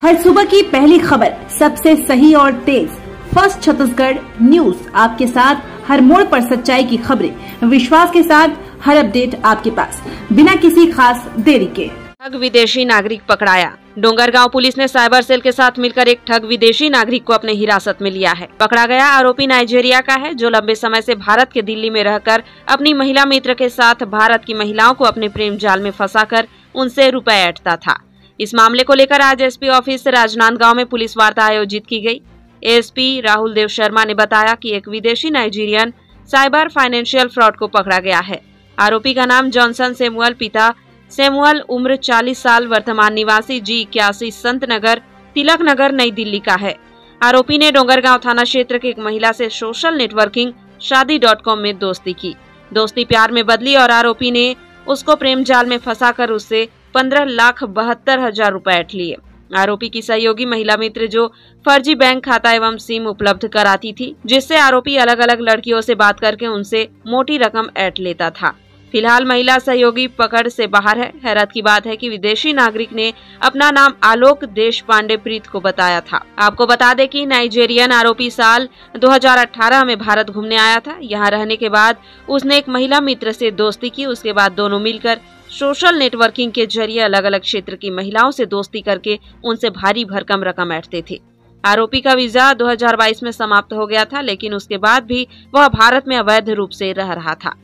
हर सुबह की पहली खबर, सबसे सही और तेज, फर्स्ट छत्तीसगढ़ न्यूज आपके साथ, हर मोड़ पर सच्चाई की खबरें, विश्वास के साथ हर अपडेट आपके पास, बिना किसी खास देरी के। ठग विदेशी नागरिक पकड़ाया। डोंगरगांव पुलिस ने साइबर सेल के साथ मिलकर एक ठग विदेशी नागरिक को अपने हिरासत में लिया है। पकड़ा गया आरोपी नाइजीरिया का है, जो लंबे समय से भारत के दिल्ली में रहकर अपनी महिला मित्र के साथ भारत की महिलाओं को अपने प्रेम जाल में फंसाकर उनसे रुपए ऐंठता था। इस मामले को लेकर आज एसपी ऑफिस राजनांदगांव में पुलिस वार्ता आयोजित की गई। एएसपी राहुल देव शर्मा ने बताया कि एक विदेशी नाइजीरियन साइबर फाइनेंशियल फ्रॉड को पकड़ा गया है। आरोपी का नाम जॉनसन सैमुअल, पिता सैमुअल, उम्र 40 साल, वर्तमान निवासी G81 संत नगर, तिलक नगर, नई दिल्ली का है। आरोपी ने डोंगरगांव थाना क्षेत्र के एक महिला से सोशल नेटवर्किंग शादी.com में दोस्ती की। दोस्ती प्यार में बदली और आरोपी ने उसको प्रेम जाल में फंसाकर उससे 15,72,000 रुपए ऐंठ लिए। आरोपी की सहयोगी महिला मित्र जो फर्जी बैंक खाता एवं सिम उपलब्ध कराती थी, जिससे आरोपी अलग अलग लड़कियों से बात करके उनसे मोटी रकम ऐंठ लेता था। फिलहाल महिला सहयोगी पकड़ से बाहर है। हैरत की बात है कि विदेशी नागरिक ने अपना नाम आलोक देशपांडे प्रीत को बताया था। आपको बता दें कि नाइजीरियन आरोपी साल 2018 में भारत घूमने आया था। यहाँ रहने के बाद उसने एक महिला मित्र से दोस्ती की। उसके बाद दोनों मिलकर सोशल नेटवर्किंग के जरिए अलग अलग क्षेत्र की महिलाओं से दोस्ती करके उनसे भारी भरकम रकम ऐंठते थे। आरोपी का वीजा 2022 में समाप्त हो गया था, लेकिन उसके बाद भी वह भारत में अवैध रूप से रह रहा था।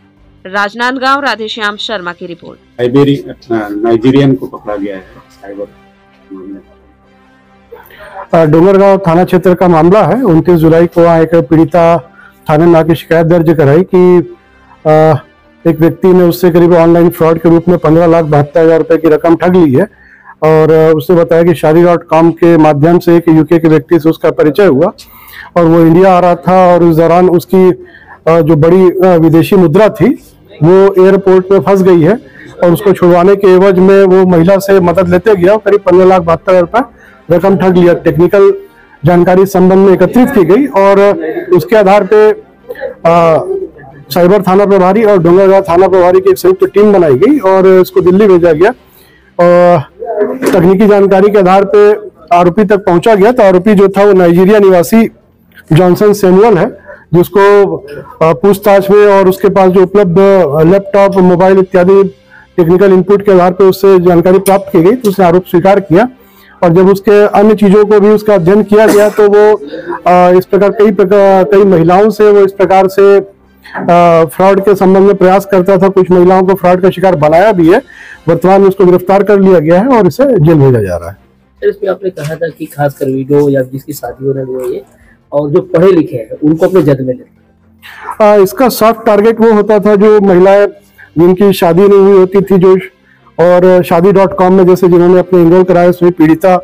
राजनांदगांव, राधेश्याम शर्मा की रिपोर्ट। नाइजीरियन को पकड़ा गया है साइबर। डोंगरगांव थाना क्षेत्र का मामला है। 29 जुलाई को वहाँ एक पीड़िता थाने में आके शिकायत दर्ज कराई कि एक व्यक्ति ने उससे करीब ऑनलाइन फ्रॉड के रूप में 15,72,000 रुपए की रकम ठग ली है और उसने बताया कि शादी.com के माध्यम से एक यूके के व्यक्ति से उसका परिचय हुआ और वो इंडिया आ रहा था और उस दौरान उसकी जो बड़ी विदेशी मुद्रा थी वो एयरपोर्ट में फंस गई है और उसको छुड़वाने के एवज में वो महिला से मदद लेते गया और करीब 15,72,000 रुपए रकम ठग लिया। टेक्निकल जानकारी संबंध में एकत्रित की गई और उसके आधार पे साइबर थाना प्रभारी और डोंगरगांव थाना प्रभारी की एक संयुक्त टीम बनाई गई और इसको दिल्ली भेजा गया और तकनीकी जानकारी के आधार पे आरोपी तक पहुंचा गया। तो आरोपी जो था वो नाइजीरिया निवासी जॉनसन सैमुअल है, जिसको पूछताछ में और उसके पास जो उपलब्ध लैपटॉप, मोबाइल इत्यादि टेक्निकल इनपुट के आधार पर उससे जानकारी प्राप्त की गई तो उसने आरोप स्वीकार किया और जब उसके अन्य चीजों को भी उसका अध्ययन किया गया तो वो इस प्रकार कई महिलाओं से वो इस प्रकार से फ्रॉड के संबंध में प्रयास करता था। कुछ महिलाओं को फ्रॉड का शिकार बनाया भी है। वर्तमान में उसको गिरफ्तार कर लिया गया है और इसे जेल भेजा जा रहा है। इसमें आपने कहा था कि खासकर वीडियो या जिसकी शादी होने लगी है और जो पढ़े लिखे हैं उनको अपने जद में लेते। इसका सॉफ्ट टारगेट वो होता था जो महिलाएं जिनकी शादी नहीं हुई होती थी, जो और शादी.com में जैसे जिन्होंने अपने एनरोल कराया उसमें पीड़िता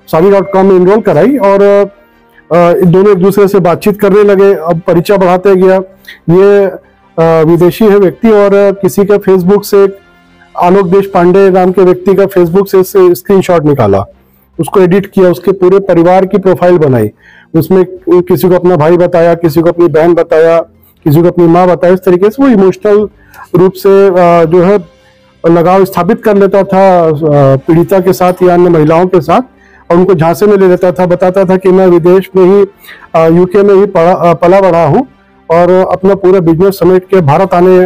शादी.com में एनरोल कराई और दोनों एक दूसरे से बातचीत करने लगे। अब परिचय बढ़ाते गया। ये विदेशी है व्यक्ति और किसी का फेसबुक से आलोक देशपांडे नाम के व्यक्ति का फेसबुक से स्क्रीनशॉट निकाला, उसको एडिट किया, उसके पूरे परिवार की प्रोफाइल बनाई, उसमें किसी को अपना भाई बताया, किसी को अपनी बहन बताया, किसी को अपनी माँ बताया। इस तरीके से वो इमोशनल रूप से जो है लगाव स्थापित कर लेता था पीड़िता के साथ या अन्य महिलाओं के साथ और उनको झांसे में ले लेता था। बताता था कि मैं विदेश में ही यूके में ही पला बढ़ा हूँ और अपना पूरा बिजनेस समेट के भारत आने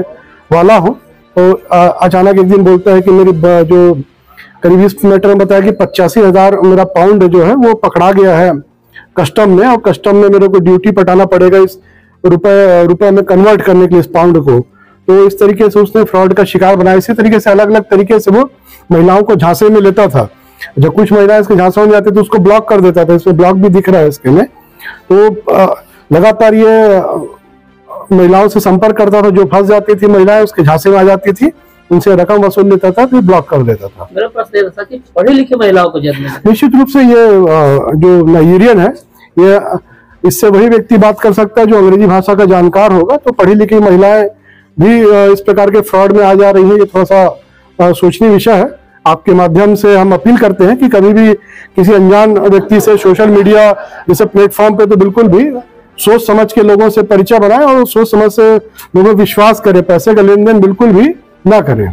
वाला हूँ। तो अचानक एक दिन बोलता है कि मेरी जो करीब इस मैटर में बताया कि 85,000 मेरा पाउंड जो है वो पकड़ा गया है कस्टम में और कस्टम में मेरे को ड्यूटी पटाना पड़ेगा इस रुपए में कन्वर्ट करने के लिए इस पाउंड को। तो इस तरीके से उसने फ्रॉड का शिकार बनाया। इसी तरीके से अलग अलग तरीके से वो महिलाओं को झांसे में लेता था। जब कुछ महिलाएं इसके झांसे में जाती तो उसको ब्लॉक कर देता था। इसमें ब्लॉक भी दिख रहा है इसके में। तो लगातार ये महिलाओं से संपर्क करता था। जो फंस जाती थी महिलाएं उसके झांसे में आ जाती थी, उनसे रकम वसूल लेता था, फिर ब्लॉक कर देता था। मेरा प्रश्न था कि पढ़े लिखे महिलाओं को निश्चित रूप से ये जो नाइजीरियन है ये इससे वही व्यक्ति बात कर सकता है जो अंग्रेजी भाषा का जानकार होगा। तो पढ़ी लिखी महिलाएं भी इस प्रकार के फ्रॉड में आ जा रही है। ये थोड़ा सा सोचनीय विषय है। आपके माध्यम से हम अपील करते हैं कि कभी भी किसी अनजान व्यक्ति से सोशल मीडिया जैसे प्लेटफॉर्म पे तो बिल्कुल भी सोच समझ के लोगों से परिचय बनाएं और सोच समझ से लोगों विश्वास करें। पैसे का लेन देन बिल्कुल भी ना करें।